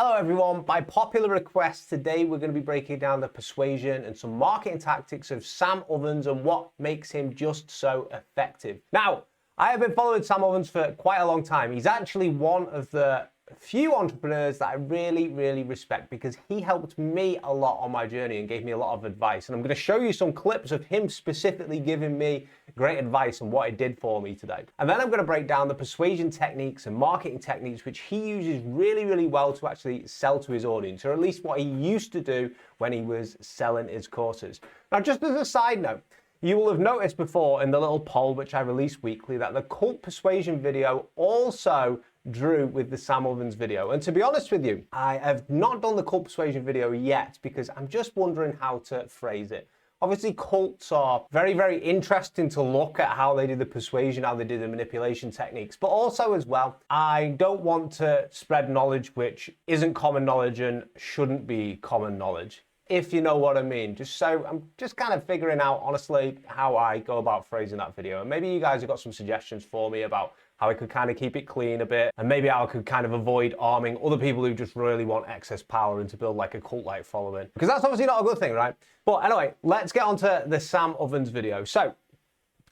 Hello everyone, by popular request today we're going to be breaking down the persuasion and some marketing tactics of Sam Ovens and what makes him just so effective. Now, I have been following Sam Ovens for quite a long time. He's actually one of the few entrepreneurs that I really respect because he helped me a lot on my journey and gave me a lot of advice. And I'm going to show you some clips of him specifically giving me great advice and what it did for me today. And then I'm going to break down the persuasion techniques and marketing techniques which he uses really well to actually sell to his audience, or at least what he used to do when he was selling his courses. Now, just as a side note, you will have noticed before in the little poll which I release weekly that the cult persuasion video also drew with the Sam Ovens video. And to be honest with you, I have not done the cult persuasion video yet because I'm just wondering how to phrase it. Obviously, cults are very interesting to look at how they do the persuasion, how they do the manipulation techniques, but also as well, I don't want to spread knowledge which isn't common knowledge and shouldn't be common knowledge, if you know what I mean. So I'm just kind of figuring out, honestly, how I go about phrasing that video. And maybe you guys have got some suggestions for me about how I could kind of keep it clean a bit, and maybe how I could kind of avoid arming other people who just really want excess power and to build like a cult-like following. Because that's obviously not a good thing, right? But anyway, let's get on to the Sam Ovens video. So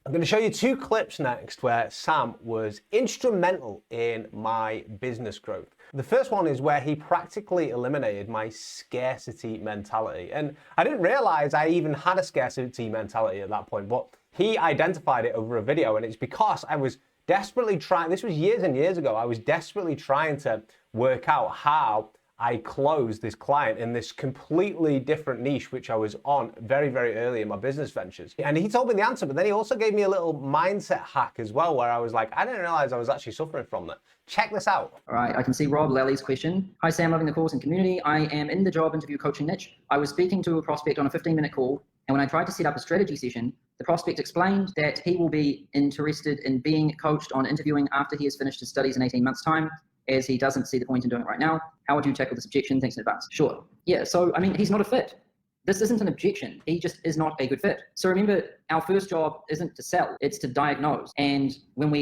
I'm going to show you two clips next where Sam was instrumental in my business growth. The first one is where he practically eliminated my scarcity mentality. And I didn't realize I even had a scarcity mentality at that point, but he identified it over a video, and it's because I was desperately trying, this was years and years ago, I was desperately trying to work out how I closed this client in this completely different niche, which I was on very early in my business ventures. And he told me the answer, but then he also gave me a little mindset hack as well, where I was like, I didn't realize I was actually suffering from that. Check this out. All right, I can see Rob Lely's question. Hi Sam, loving the course and community. I am in the job interview coaching niche. I was speaking to a prospect on a 15-minute call, and when I tried to set up a strategy session, the prospect explained that he will be interested in being coached on interviewing after he has finished his studies in 18 months' time, as he doesn't see the point in doing it right now. How would you tackle this objection? Thanks in advance. Sure. Yeah, so I mean, he's not a fit. This isn't an objection. He just is not a good fit. So remember, our first job isn't to sell, it's to diagnose. And when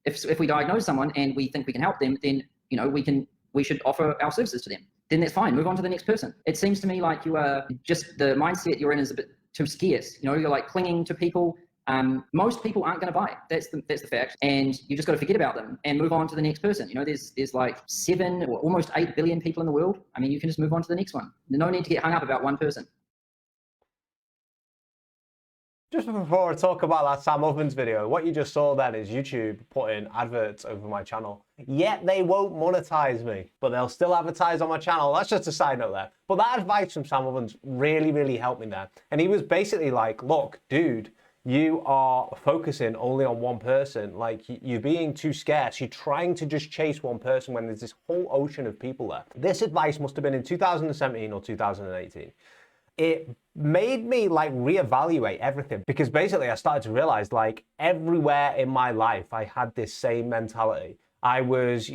if we diagnose someone and we think we can help them, then we should offer our services to them. Then that's fine. Move on to the next person. It seems to me like you are just, the mindset you're in is a bit too scarce. You're like clinging to people. Most people aren't going to buy. That's the fact. And you just got to forget about them and move on to the next person. There's like 7 or almost 8 billion people in the world. I mean, you can just move on to the next one. There's no need to get hung up about one person. Just before I talk about that Sam Ovens video, what you just saw then is YouTube putting adverts over my channel. Yet they won't monetize me, but they'll still advertise on my channel. That's just a side note there. But that advice from Sam Ovens really helped me there. And he was basically like, look, dude, you are focusing only on one person. Like, you're being too scarce. You're trying to just chase one person when there's this whole ocean of people there. This advice must have been in 2017 or 2018. It made me like reevaluate everything, because basically I started to realize like everywhere in my life I had this same mentality. I was,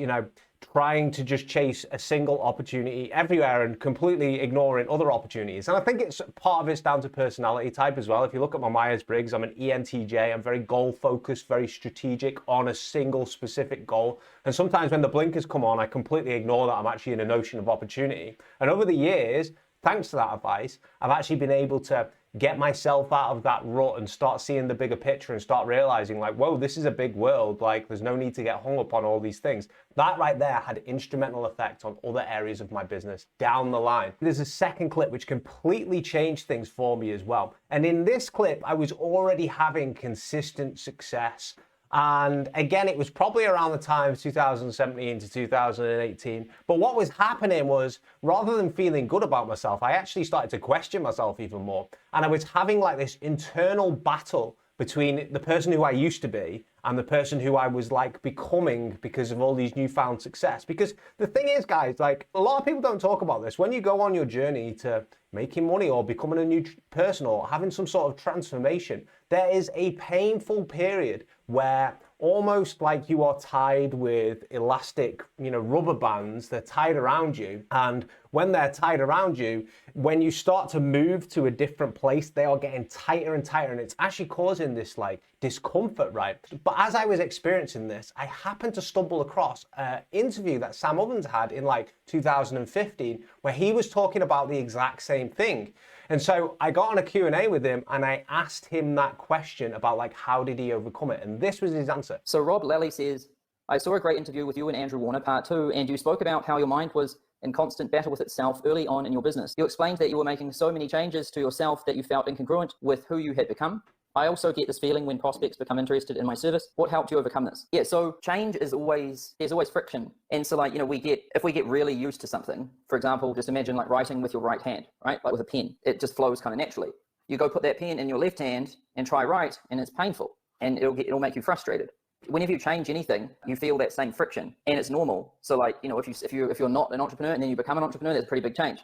trying to just chase a single opportunity everywhere and completely ignoring other opportunities. And I think part of it's down to personality type as well. If you look at my Myers-Briggs, I'm an ENTJ. I'm very goal focused, very strategic on a single specific goal. And sometimes when the blinkers come on, I completely ignore that I'm actually in an ocean of opportunity. And over the years, thanks to that advice, I've actually been able to get myself out of that rut and start seeing the bigger picture and start realizing like, whoa, this is a big world. Like, there's no need to get hung up on all these things. That right there had instrumental effect on other areas of my business down the line. There's a second clip which completely changed things for me as well. And in this clip, I was already having consistent success. And again, it was probably around the time of 2017 to 2018. But what was happening was, rather than feeling good about myself, I actually started to question myself even more. And I was having like this internal battle between the person who I used to be and the person who I was like becoming because of all these newfound success. Because the thing is, guys, like a lot of people don't talk about this. When you go on your journey to making money or becoming a new person or having some sort of transformation, there is a painful period where almost like you are tied with elastic, rubber bands, they're tied around you. And when they're tied around you, when you start to move to a different place, they are getting tighter and tighter. And it's actually causing this like discomfort, right? But as I was experiencing this, I happened to stumble across an interview that Sam Ovens had in like 2015, where he was talking about the exact same thing. And so I got on a Q&A with him and I asked him that question about like, how did he overcome it? And this was his answer. So Rob Lally says, I saw a great interview with you and Andrew Warner, part 2, and you spoke about how your mind was in constant battle with itself early on in your business. You explained that you were making so many changes to yourself that you felt incongruent with who you had become. I also get this feeling when prospects become interested in my service. What helped you overcome this? Yeah, so change is always, there's always friction. And so like, you know, if we get really used to something, for example, just imagine like writing with your right hand, right? Like with a pen, it just flows kind of naturally. You go put that pen in your left hand and try write, and it's painful and it'll make you frustrated. Whenever you change anything, you feel that same friction, and it's normal. So like, you know, if you're not an entrepreneur and then you become an entrepreneur, that's a pretty big change.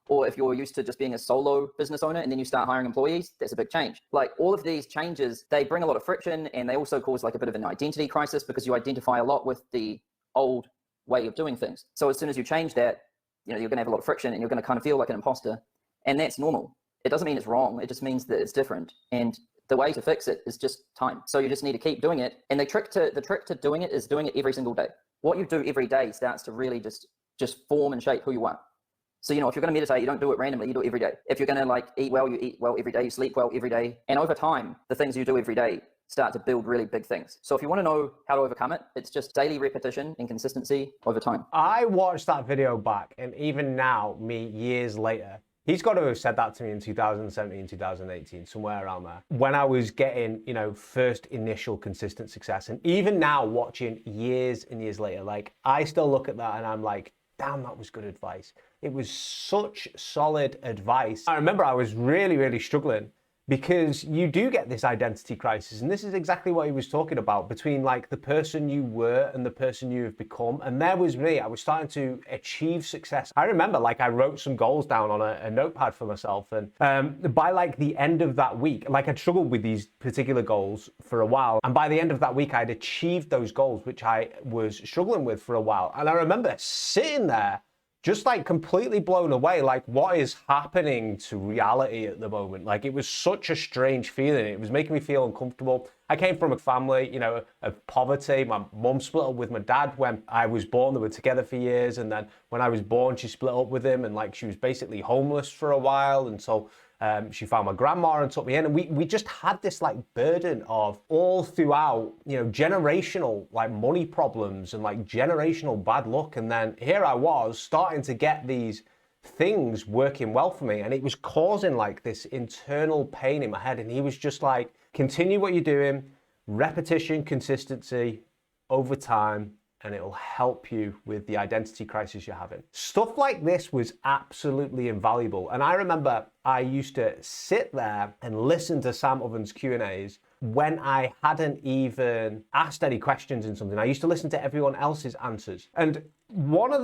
Or if you're used to just being a solo business owner and then you start hiring employees, that's a big change. Like all of these changes, they bring a lot of friction, and they also cause like a bit of an identity crisis because you identify a lot with the old way of doing things. So as soon as you change that, you know, you're going to have a lot of friction and you're going to kind of feel like an imposter, and that's normal. It doesn't mean it's wrong. It just means that it's different. And the way to fix it is just time. So you just need to keep doing it. And the trick to doing it is doing it every single day. What you do every day starts to really just form and shape who you are. So, you know, if you're going to meditate, you don't do it randomly, you do it every day. If you're going to like eat well, you eat well every day, you sleep well every day. And over time, the things you do every day start to build really big things. So if you want to know how to overcome it, it's just daily repetition and consistency over time. I watched that video back, and even now, me years later, he's got to have said that to me in 2017, 2018, somewhere around there, when I was getting, you know, first initial consistent success. And even now, watching years and years later, like I still look at that and I'm like, damn, that was good advice. It was such solid advice. I remember I was really, really struggling because you do get this identity crisis. And this is exactly what he was talking about, between like the person you were and the person you have become. And there was me, I was starting to achieve success. I remember like I wrote some goals down on a notepad for myself. And by like the end of that week, like I'd struggled with these particular goals for a while. And by the end of that week, I'd achieved those goals, which I was struggling with for a while. And I remember sitting there just like completely blown away, like what is happening to reality at the moment? Like it was such a strange feeling. It was making me feel uncomfortable. I came from a family, you know, of poverty. My mum split up with my dad when I was born. They were together for years. And then when I was born, she split up with him, and like she was basically homeless for a while. And so she found my grandma and took me in, and we just had this like burden of all throughout, you know, generational like money problems and like generational bad luck. And then here I was starting to get these things working well for me, and it was causing like this internal pain in my head. And he was just like, continue what you're doing, repetition, consistency over time, and it'll help you with the identity crisis you're having. Stuff like this was absolutely invaluable. And I remember I used to sit there and listen to Sam Ovens' Q&As when I hadn't even asked any questions in something. I used to listen to everyone else's answers. And one of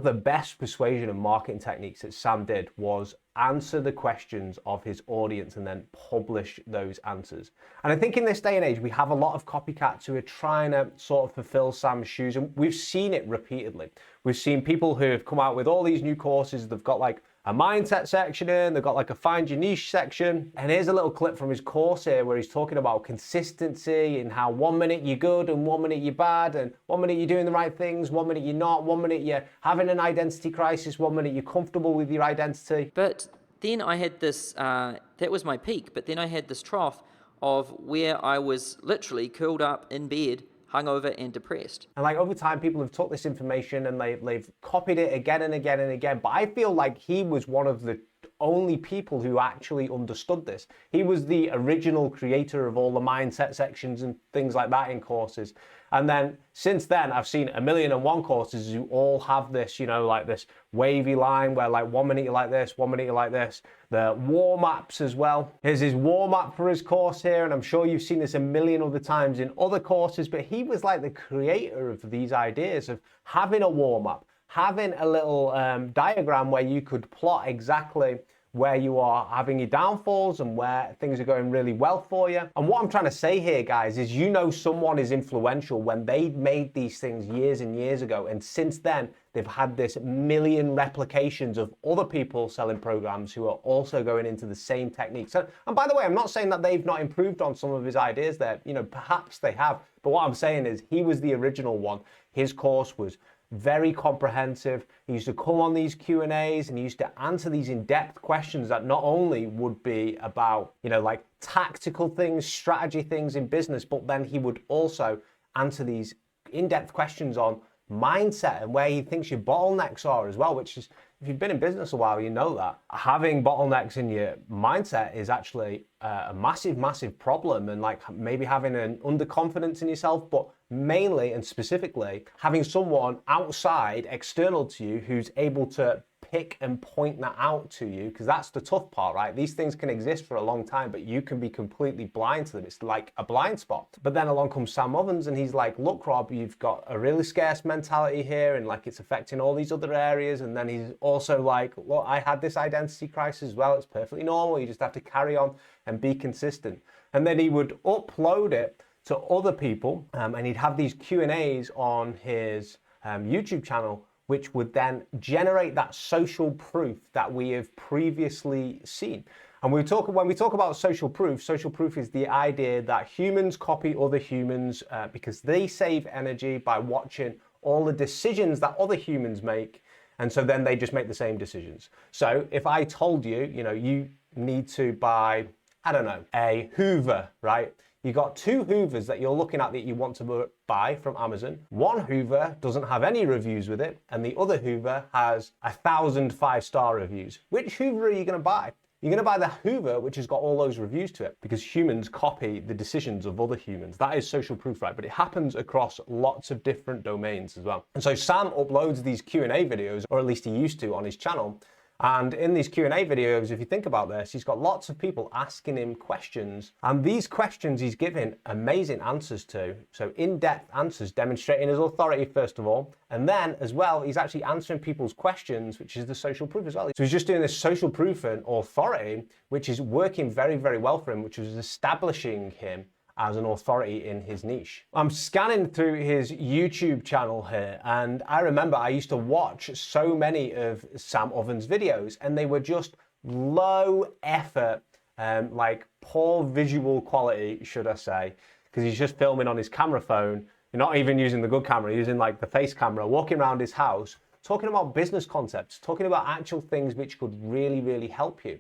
the best persuasion and marketing techniques that Sam did was answer the questions of his audience and then publish those answers. And I think in this day and age, we have a lot of copycats who are trying to sort of fulfill Sam's shoes. And we've seen it repeatedly. We've seen people who have come out with all these new courses. They've got like a mindset section in, they've got like a find your niche section. And here's a little clip from his course here where he's talking about consistency and how 1 minute you're good and 1 minute you're bad, and 1 minute you're doing the right things, 1 minute you're not, 1 minute you're having an identity crisis, 1 minute you're comfortable with your identity. But then I had this, that was my peak, but then I had this trough of where I was literally curled up in bed, hungover and depressed. And like over time, people have took this information and they've copied it again and again and again. But I feel like he was one of the only people who actually understood this. He was the original creator of all the mindset sections and things like that in courses. And then since then, I've seen 1,000,001 courses who all have this, you know, like this wavy line where like 1 minute you're like this, 1 minute you're like this. The warm-ups as well. Here's his warm-up for his course here, and I'm sure you've seen this a million other times in other courses, but he was like the creator of these ideas of having a warm-up, having a little diagram where you could plot exactly where you are having your downfalls and where things are going really well for you. And what I'm trying to say here, guys, is you know someone is influential when they made these things years and years ago, and since then they've had this million replications of other people selling programs who are also going into the same techniques. And by the way, I'm not saying that they've not improved on some of his ideas there. You know, perhaps they have. But what I'm saying is he was the original one. His course was very comprehensive. He used to come on these Q&As and he used to answer these in-depth questions that not only would be about, you know, like tactical things, strategy things in business, but then he would also answer these in-depth questions on mindset and where he thinks your bottlenecks are as well, which is, if you've been in business a while, you know that having bottlenecks in your mindset is actually a massive, massive problem. And like maybe having an underconfidence in yourself, but mainly and specifically having someone outside, external to you, who's able to pick and point that out to you, because that's the tough part, right? These things can exist for a long time, but you can be completely blind to them. It's like a blind spot. But then along comes Sam Ovens and he's like, look, Rob, you've got a really scarce mentality here and like it's affecting all these other areas. And then he's also like, look, I had this identity crisis as well. It's perfectly normal. You just have to carry on and be consistent. And then he would upload it to other people and he'd have these Q&As on his YouTube channel, which would then generate that social proof that we have previously seen. And when we talk about social proof is the idea that humans copy other humans because they save energy by watching all the decisions that other humans make. And so then they just make the same decisions. So if I told you, you know, you need to buy, I don't know, a Hoover, right? You got two Hoovers that you're looking at that you want to buy from Amazon. One Hoover doesn't have any reviews with it, and the other Hoover has 1,000 5-star reviews. Which Hoover are you going to buy? You're going to buy the Hoover which has got all those reviews to it, because humans copy the decisions of other humans. That is social proof, right? But it happens across lots of different domains as well. And so Sam uploads these Q&A videos, or at least he used to on his channel. And in these Q&A videos, if you think about this, he's got lots of people asking him questions. And these questions he's giving amazing answers to. So in-depth answers, demonstrating his authority, first of all. And then as well, he's actually answering people's questions, which is the social proof as well. So he's just doing this social proof and authority, which is working very, very well for him, which is establishing him as an authority in his niche. I'm scanning through his YouTube channel here, and I remember I used to watch so many of Sam Ovens' videos, and they were just low effort, like poor visual quality, should I say, because he's just filming on his camera phone. You're not even using the good camera, you're using like the face camera, walking around his house, talking about business concepts, talking about actual things which could really, really help you.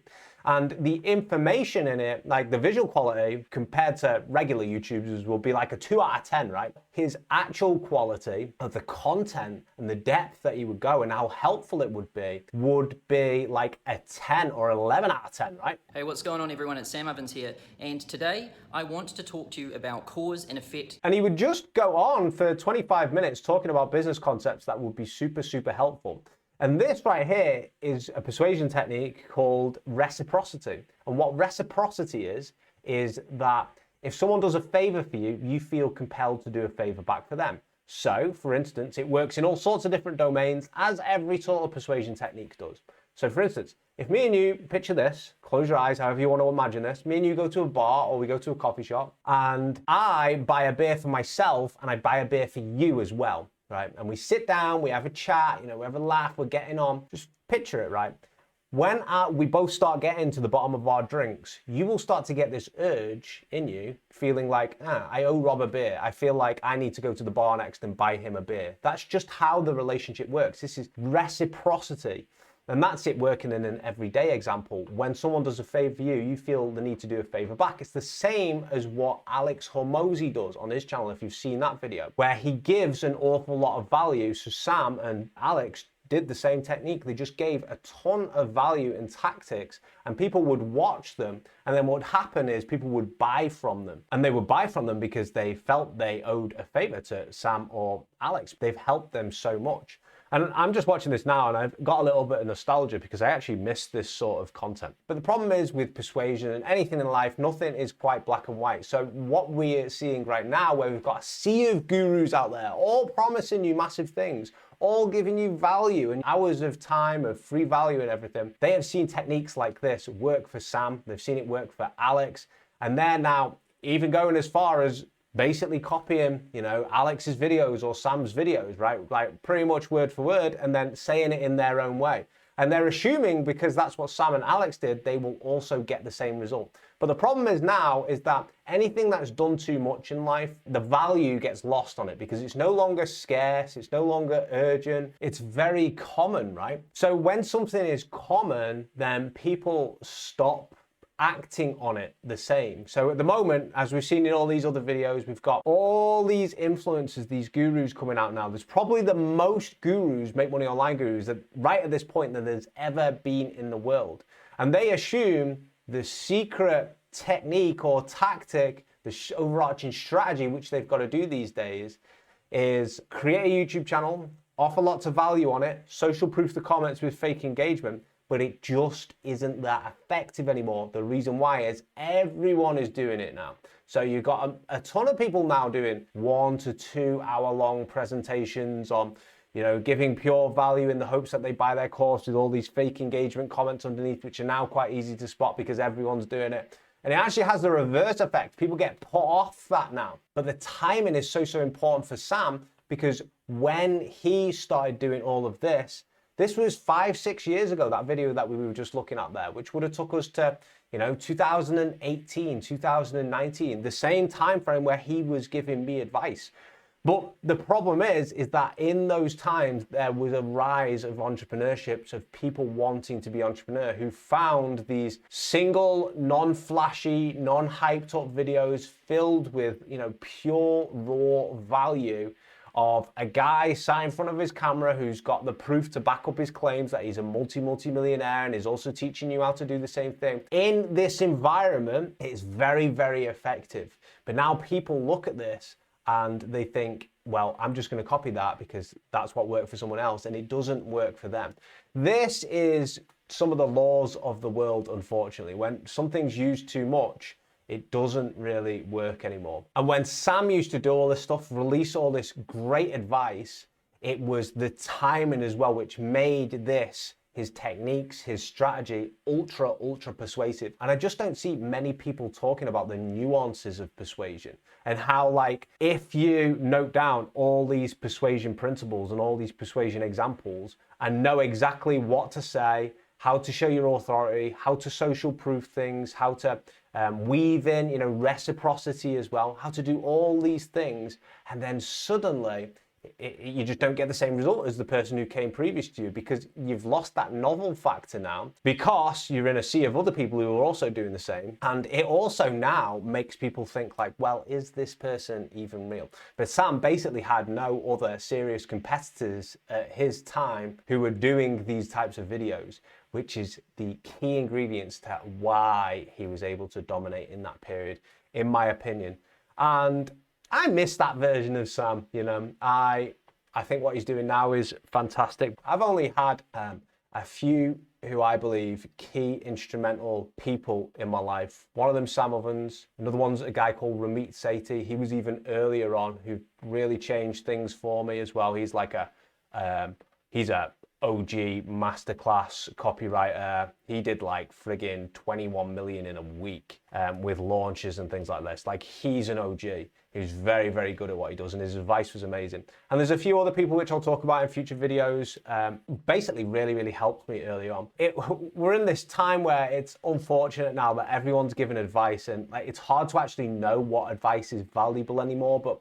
And the information in it, like the visual quality compared to regular YouTubers, will be like a 2 out of 10, right? His actual quality of the content and the depth that he would go and how helpful it would be like a 10 or 11 out of 10, right? Hey, what's going on, everyone? It's Sam Ovens here. And today I want to talk to you about cause and effect. And he would just go on for 25 minutes talking about business concepts that would be super, super helpful. And this right here is a persuasion technique called reciprocity. And what reciprocity is that if someone does a favor for you, you feel compelled to do a favor back for them. So, for instance, it works in all sorts of different domains, as every sort of persuasion technique does. So, for instance, if me and you, picture this, close your eyes, however you want to imagine this, me and you go to a bar or we go to a coffee shop, and I buy a beer for myself and I buy a beer for you as well. Right, and we sit down, we have a chat, you know, we have a laugh, we're getting on. Just picture it, right? When we both start getting to the bottom of our drinks, you will start to get this urge in you, feeling like, I owe Rob a beer. I feel like I need to go to the bar next and buy him a beer. That's just how the relationship works. This is reciprocity. And that's it working in an everyday example. When someone does a favor for you, you feel the need to do a favor back. It's the same as what Alex Hormozi does on his channel, if you've seen that video, where he gives an awful lot of value. So Sam and Alex did the same technique. They just gave a ton of value and tactics, and people would watch them. And then what would happen is people would buy from them. And they would buy from them because they felt they owed a favor to Sam or Alex. They've helped them so much. And I'm just watching this now and I've got a little bit of nostalgia because I actually missed this sort of content. But the problem is with persuasion and anything in life, nothing is quite black and white. So what we're seeing right now, where we've got a sea of gurus out there, all promising you massive things, all giving you value and hours of time of free value and everything, they have seen techniques like this work for Sam. They've seen it work for Alex. And they're now even going as far as basically copying, Alex's videos or Sam's videos, right? Like pretty much word for word, and then saying it in their own way. And they're assuming because that's what Sam and Alex did, they will also get the same result. But the problem is now is that anything that's done too much in life, the value gets lost on it because it's no longer scarce, it's no longer urgent, it's very common, right? So when something is common, then people stop acting on it the same. So at the moment, as we've seen in all these other videos, we've got all these influencers, these gurus coming out now. There's probably the most gurus, make money online gurus, that right at this point that there's ever been in the world. And they assume the secret technique or tactic, the overarching strategy which they've got to do these days is create a YouTube channel, offer lots of value on it, social proof the comments with fake engagement, but it just isn't that effective anymore. The reason why is everyone is doing it now. So you've got a ton of people now doing 1 to 2 hour long presentations on, giving pure value in the hopes that they buy their course with all these fake engagement comments underneath, which are now quite easy to spot because everyone's doing it. And it actually has the reverse effect. People get put off that now. But the timing is so important for Sam because when he started doing all of this was 5-6 years ago, that video that we were just looking at there, which would have took us to, 2018, 2019, the same time frame where he was giving me advice. But the problem is that in those times, there was a rise of entrepreneurships, of people wanting to be entrepreneur who found these single, non-flashy, non-hyped up videos filled with, pure, raw value of a guy sat in front of his camera who's got the proof to back up his claims that he's a multi-millionaire and is also teaching you how to do the same thing. In this environment, it's very, very effective. But now people look at this and they think, well, I'm just going to copy that because that's what worked for someone else, and it doesn't work for them. This is some of the laws of the world, unfortunately. When something's used too much, it doesn't really work anymore. And when Sam used to do all this stuff, release all this great advice, it was the timing as well, which made this, his techniques, his strategy, ultra persuasive. And I just don't see many people talking about the nuances of persuasion and how, like, if you note down all these persuasion principles and all these persuasion examples and know exactly what to say, how to show your authority, how to social proof things, how to weave in, reciprocity as well, how to do all these things, and then suddenly you just don't get the same result as the person who came previous to you because you've lost that novel factor now because you're in a sea of other people who are also doing the same. And it also now makes people think like, well, is this person even real? But Sam basically had no other serious competitors at his time who were doing these types of videos, which is the key ingredients to why he was able to dominate in that period, in my opinion. And I miss that version of Sam, I think what he's doing now is fantastic. I've only had a few who I believe key instrumental people in my life. One of them, Sam Ovens. Another one's a guy called Ramit Sethi. He was even earlier on, who really changed things for me as well. He's like he's a OG masterclass copywriter. He did like friggin' 21 million in a week with launches and things like this. Like, he's an OG. He's very, very good at what he does, and his advice was amazing. And there's a few other people which I'll talk about in future videos. Basically really helped me early on. We're in this time where it's unfortunate now that everyone's giving advice, and like, it's hard to actually know what advice is valuable anymore, but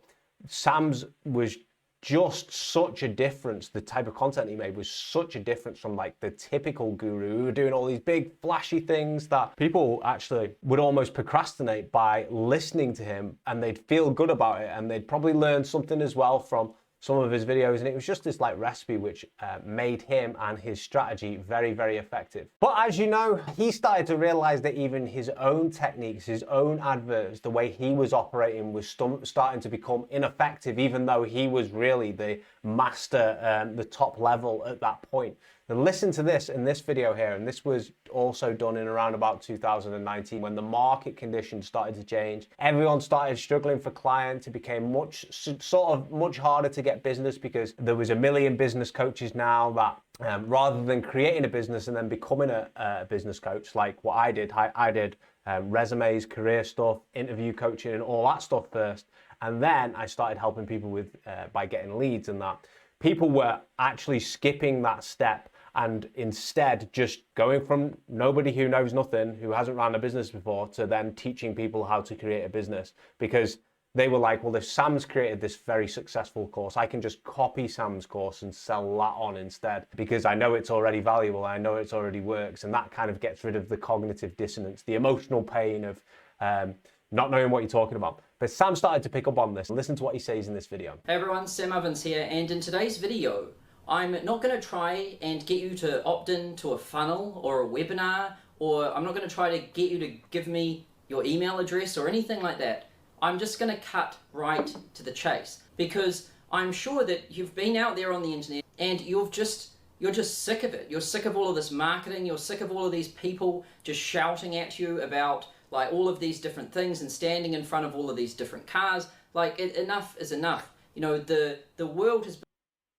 Sam's was just such a difference. The type of content he made was such a difference from like the typical guru who were doing all these big flashy things that people actually would almost procrastinate by listening to him, and they'd feel good about it, and they'd probably learn something as well from some of his videos. And it was just this like recipe which made him and his strategy very, very effective. But as you know, he started to realize that even his own techniques, his own adverts, the way he was operating was starting to become ineffective, even though he was really the master, the top level at that point. Now listen to this in this video here, and this was also done in around about 2019 when the market conditions started to change. Everyone started struggling for clients. It became much harder to get business because there was a million business coaches now that rather than creating a business and then becoming a business coach like what I did resumes, career stuff, interview coaching and all that stuff first. And then I started helping people with by getting leads, and that people were actually skipping that step and instead just going from nobody who knows nothing, who hasn't run a business before, to then teaching people how to create a business, because they were like, well, if Sam's created this very successful course, I can just copy Sam's course and sell that on instead, because I know it's already valuable, I know it already works, and that kind of gets rid of the cognitive dissonance, the emotional pain of not knowing what you're talking about. But Sam started to pick up on this. Listen to what he says in this video. Hey everyone, Sam Ovens here, and in today's video, I'm not going to try and get you to opt in to a funnel or a webinar, or I'm not going to try to get you to give me your email address or anything like that. I'm just going to cut right to the chase, because I'm sure that you've been out there on the internet and you're just sick of it. You're sick of all of this marketing. You're sick of all of these people just shouting at you about like all of these different things and standing in front of all of these different cars. Like enough is enough. You know, the world has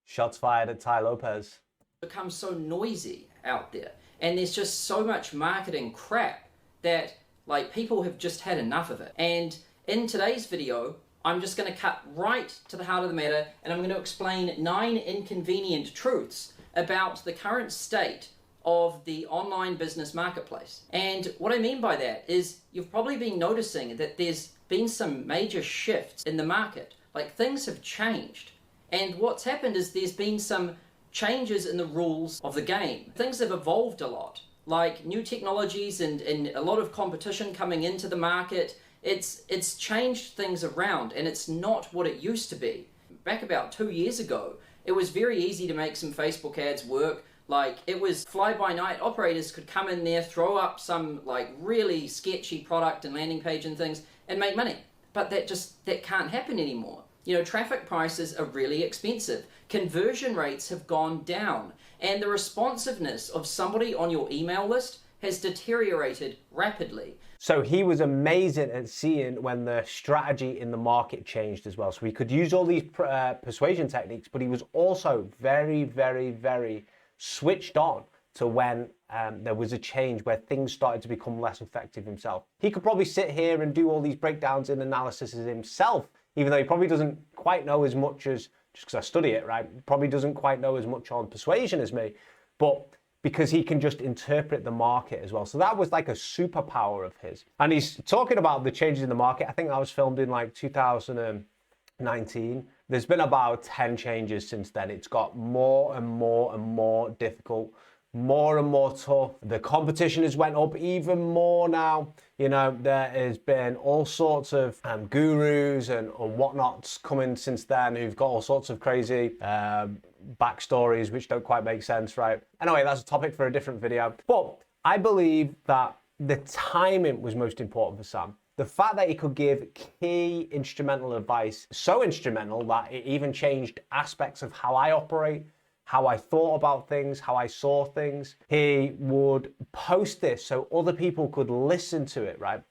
Shots fired at Ty Lopez. become so noisy out there, and there's just so much marketing crap that like people have just had enough of it. And in today's video, I'm just going to cut right to the heart of the matter, and I'm going to explain 9 inconvenient truths about the current state of the online business marketplace. And what I mean by that is you've probably been noticing that there's been some major shifts in the market. Like things have changed. And what's happened is there's been some changes in the rules of the game. Things have evolved a lot, like new technologies and a lot of competition coming into the market. It's changed things around, and it's not what it used to be. Back about 2 years ago, it was very easy to make some Facebook ads work. Like it was fly-by-night. Operators could come in there, throw up some like really sketchy product and landing page and things and make money. But that can't happen anymore. You know, traffic prices are really expensive. Conversion rates have gone down, and the responsiveness of somebody on your email list has deteriorated rapidly. So he was amazing at seeing when the strategy in the market changed as well. So he could use all these persuasion techniques, but he was also very, very, very switched on to when there was a change where things started to become less effective himself. He could probably sit here and do all these breakdowns and analysis himself, even though he probably doesn't quite know as much as, just because I study it, right? Probably doesn't quite know as much on persuasion as me, but because he can just interpret the market as well. So that was like a superpower of his. And he's talking about the changes in the market. I think that was filmed in like 2019. There's been about 10 changes since then. It's got more and more and more difficult, more and more tough. The competition has went up even more now. You know, there has been all sorts of gurus and whatnots coming since then who've got all sorts of crazy backstories which don't quite make sense, right? Anyway, that's a topic for a different video. But I believe that the timing was most important for Sam. The fact that he could give key instrumental advice, so instrumental that it even changed aspects of how I operate, how I thought about things, how I saw things. He would post this so other people could listen to it, right?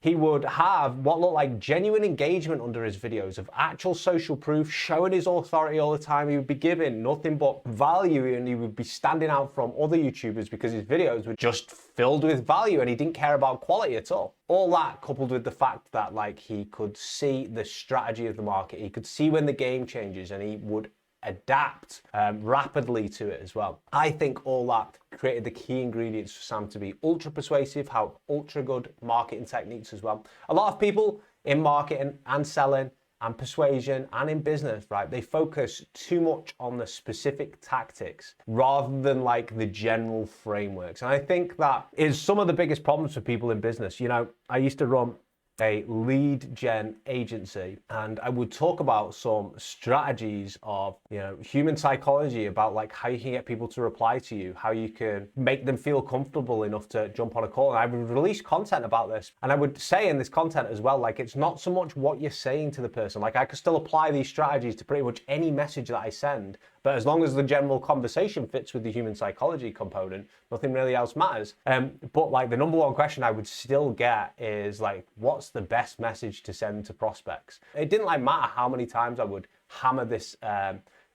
He would have what looked like genuine engagement under his videos of actual social proof, showing his authority all the time. He would be giving nothing but value, and he would be standing out from other YouTubers because his videos were just filled with value and he didn't care about quality at all. All that coupled with the fact that like he could see the strategy of the market, he could see when the game changes, and he would adapt rapidly to it as well. I think all that created the key ingredients for Sam to be ultra persuasive, have ultra good marketing techniques as well. A lot of people in marketing and selling and persuasion and in business, right, they focus too much on the specific tactics rather than like the general frameworks. And I think that is some of the biggest problems for people in business. You know, I used to run a lead gen agency, and I would talk about some strategies of, you know, human psychology, about like how you can get people to reply to you, how you can make them feel comfortable enough to jump on a call. And I would release content about this, and I would say in this content as well, like it's not so much what you're saying to the person. Like I could still apply these strategies to pretty much any message that I send, but as long as the general conversation fits with the human psychology component, nothing really else matters. But like the number one question I would still get is like, what's the best message to send to prospects? It didn't like matter how many times I would hammer this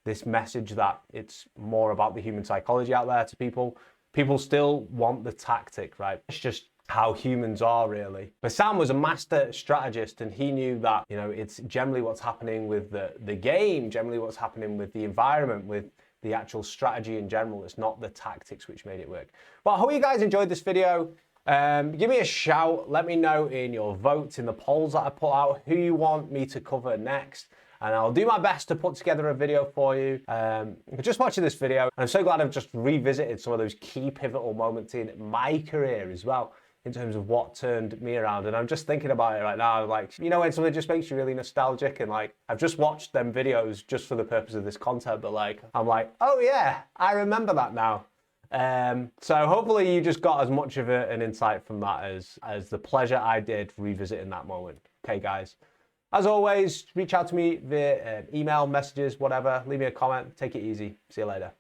this message that it's more about the human psychology out there to people. People still want the tactic, right? It's just how humans are really. But Sam was a master strategist, and he knew that, you know, it's generally what's happening with the game, generally what's happening with the environment, with the actual strategy in general. It's not the tactics which made it work. Well, I hope you guys enjoyed this video. Give me a shout. Let me know in your votes, in the polls that I put out, who you want me to cover next. And I'll do my best to put together a video for you. Just watching this video, and I'm so glad I've just revisited some of those key pivotal moments in my career as well, in terms of what turned me around. And I'm just thinking about it right now, like, you know, when something just makes you really nostalgic, and like, I've just watched them videos just for the purpose of this content, but like, I'm like, oh yeah, I remember that now. So hopefully you just got as much of an insight from that as the pleasure I did revisiting that moment. Okay, guys. As always, reach out to me via email, messages, whatever. Leave me a comment. Take it easy. See you later.